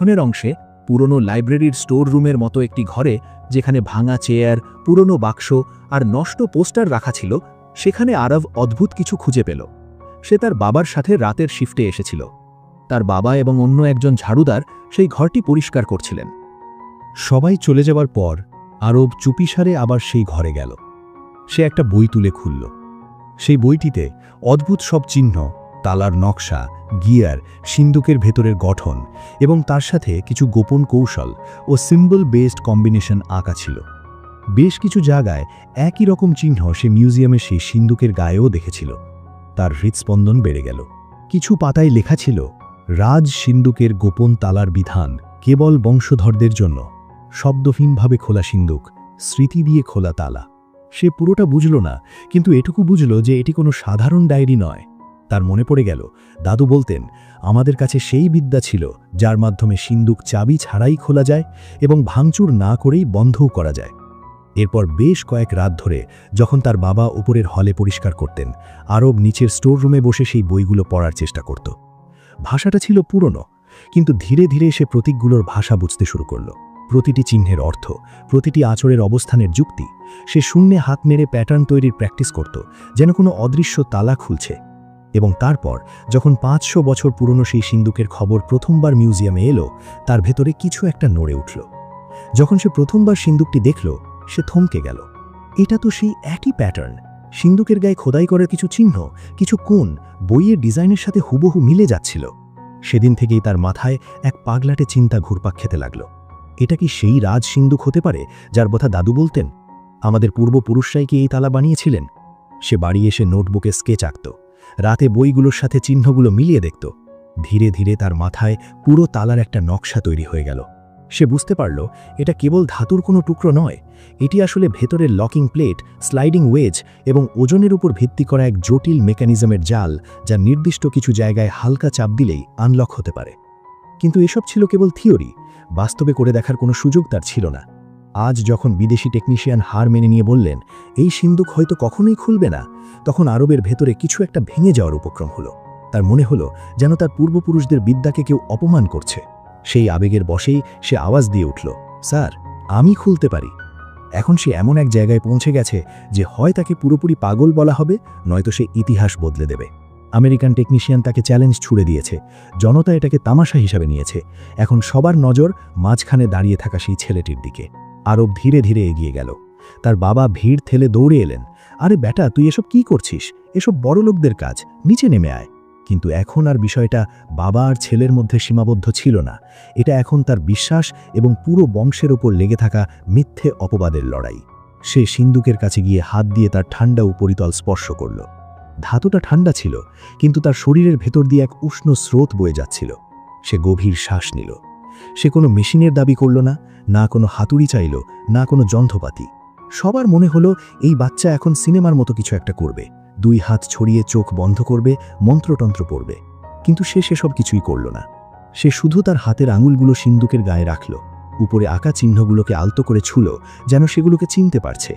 পেছনের অংশে পুরনো লাইব্রেরির স্টোর রুমের মতো একটি ঘরে, যেখানে ভাঙা চেয়ার, পুরনো বাক্স আর নষ্ট পোস্টার রাখা ছিল, সেখানে আরব অদ্ভুত কিছু খুঁজে পেল। সে তার বাবার সাথে রাতের শিফটে এসেছিল। তার বাবা এবং অন্য একজন ঝাড়ুদার সেই ঘরটি পরিষ্কার করছিলেন। সবাই চলে যাওয়ার পর আরব চুপিসারে আবার সেই ঘরে গেল। সে একটা বই তুলে খুলল। সেই বইটিতে অদ্ভুত সব চিহ্ন, তালার নকশা, গিয়ার, সিন্দুকের ভেতরের গঠন এবং তার সাথে কিছু গোপন কৌশল ও সিম্বল বেসড কম্বিনেশন আঁকা ছিল। বেশ কিছু জায়গায় একই রকম চিহ্ন সে মিউজিয়ামে সেই সিন্দুকের গায়েও দেখেছিল। তার হৃৎস্পন্দন বেড়ে গেল। কিছু পাতায় লেখা ছিল, রাজ সিন্দুকের গোপন তালার বিধান কেবল বংশধরদের জন্য, শব্দহীনভাবে খোলা সিন্দুক, স্মৃতি দিয়ে খোলা তালা। সে পুরোটা বুঝল না, কিন্তু এটুকু বুঝল যে এটি কোনো সাধারণ ডায়েরি নয়। তার মনে পড়ে গেল, দাদু বলতেন, আমাদের কাছে সেই বিদ্যা ছিল যার মাধ্যমে সিন্দুক চাবি ছাড়াই খোলা যায় এবং ভাঙচুর না করেই বন্ধও করা যায়। এরপর বেশ কয়েক রাত ধরে যখন তার বাবা উপরের হলে পরিষ্কার করতেন, আরব নিচের স্টোর রুমে বসে সেই বইগুলো পড়ার চেষ্টা করত। ভাষাটা ছিল পুরনো, কিন্তু ধীরে ধীরে সে প্রতীকগুলোর ভাষা বুঝতে শুরু করল। প্রতিটি চিহ্নের অর্থ, প্রতিটি আঁচড়ের অবস্থানের যুক্তি। সে শূন্যে হাত মেরে প্যাটার্ন তৈরির প্র্যাকটিস করত, যেন কোনো অদৃশ্য তালা খুলছে। এবং তারপর যখন 500 বছর পুরনো সেই সিন্দুকের খবর প্রথমবার মিউজিয়ামে এলো, তার ভেতরে কিছু একটা নড়ে উঠল। যখন সে প্রথমবার সিন্দুকটি দেখল, সে থমকে গেল। এটা তো সেই একই প্যাটার্ন। সিন্দুকের গায়ে খোদাই করার কিছু চিহ্ন, কিছু কোণ বইয়ের ডিজাইনের সাথে হুবহু মিলে যাচ্ছিল। সেদিন থেকেই তার মাথায় এক পাগলাটে চিন্তা ঘুরপাক খেতে লাগল। এটা কি সেই রাজ সিন্দুক হতে পারে যার কথা দাদু বলতেন? আমাদের পূর্বপুরুষরাই কি এই তালা বানিয়েছিলেন? সে বাড়ি এসে নোটবুকে স্কেচ আঁকত, রাতে বইগুলোর সাথে চিহ্নগুলো মিলিয়ে দেখত। ধীরে ধীরে তার মাথায় পুরো তালার একটা নকশা তৈরি হয়ে গেল। সে বুঝতে পারল, এটা কেবল ধাতুর কোনো টুকরো নয়, এটি আসলে ভেতরের লকিং প্লেট, স্লাইডিং ওয়েজ এবং ওজনের উপর ভিত্তি করা এক জটিল মেকানিজমের জাল, যা নির্দিষ্ট কিছু জায়গায় হালকা চাপ দিলেই আনলক হতে পারে। কিন্তু এসব ছিল কেবল থিওরি, বাস্তবে করে দেখার কোনো সুযোগ তার ছিল না। আজ যখন বিদেশি টেকনিশিয়ান হার মেনে নিয়ে বললেন, এই সিন্দুক হয়তো কখনোই খুলবে না, তখন আরবের ভেতরে কিছু একটা ভেঙে যাওয়ার উপক্রম হলো। তার মনে হলো যেন তার পূর্বপুরুষদের বিদ্যাকে কেউ অপমান করছে। সেই আবেগের বশেই সে আওয়াজ দিয়ে উঠল, স্যার, আমি খুলতে পারি। এখন সে এমন এক জায়গায় পৌঁছে গেছে যে হয় তাকে পুরোপুরি পাগল বলা হবে, নয়তো সে ইতিহাস বদলে দেবে। আমেরিকান টেকনিশিয়ান তাকে চ্যালেঞ্জ ছুড়ে দিয়েছে, জনতা এটাকে তামাশা হিসাবে নিয়েছে। এখন সবার নজর মাঝখানে দাঁড়িয়ে থাকা সেই ছেলেটির দিকে। আরব ধীরে ধীরে এগিয়ে গেল। তার বাবা ভিড় ঠেলে দৌড়ে এলেন, আরে বেটা, তুই এসব কি করছিস? এসব বড় লোকদের কাজ, নিচে নেমে আয়। কিন্তু এখন আর বিষয়টা বাবা আর ছেলের মধ্যে সীমাবদ্ধ ছিল না। এটা এখন তার বিশ্বাস এবং পুরো বংশের ওপর লেগে থাকা মিথ্যে অপবাদের লড়াই। সে সিন্দুকের কাছে গিয়ে হাত দিয়ে তার ঠান্ডা উপরিতল স্পর্শ করল। ধাতুটা ঠান্ডা ছিল, কিন্তু তার শরীরের ভেতর দিয়ে এক উষ্ণ স্রোত বয়ে যাচ্ছিল। সে গভীর শ্বাস নিল। সে কোনো মেশিনের দাবি করল না, না কোনো হাতুড়ি চাইল, না কোনো যন্ত্রপাতি। সবার মনে হলো এই বাচ্চা এখন সিনেমার মতো কিছু একটা করবে, 2 হাত ছড়িয়ে চোখ বন্ধ করবে, মন্ত্রতন্ত্র পড়বে। কিন্তু সে সেসব কিছুই করল না। সে শুধু তার হাতের আঙুলগুলো সিন্দুকের গায়ে রাখল, উপরে আঁকা চিহ্নগুলোকে আলতো করে ছুঁল, যেন সেগুলোকে চিনতে পারছে।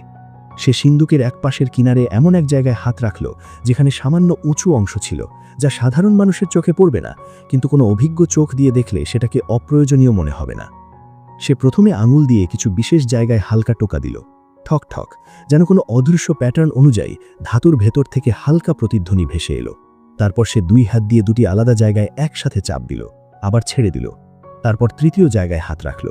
সে সিন্দুকের এক পাশের কিনারে এমন এক জায়গায় হাত রাখল যেখানে সামান্য উঁচু অংশ ছিল, যা সাধারণ মানুষের চোখে পড়বে না, কিন্তু কোনো অভিজ্ঞ চোখ দিয়ে দেখলে সেটাকে অপ্রয়োজনীয় মনে হবে না। সে প্রথমে আঙুল দিয়ে কিছু বিশেষ জায়গায় হালকা টোকা দিল, ঠক ঠক, যেন কোনো অদৃশ্য প্যাটার্ন অনুযায়ী ধাতুর ভেতর থেকে হালকা প্রতিধ্বনি ভেসে এলো। তারপর সে 2 হাত দিয়ে 2টি আলাদা জায়গায় একসাথে চাপ দিল, আবার ছেড়ে দিল। তারপর তৃতীয় জায়গায় হাত রাখল।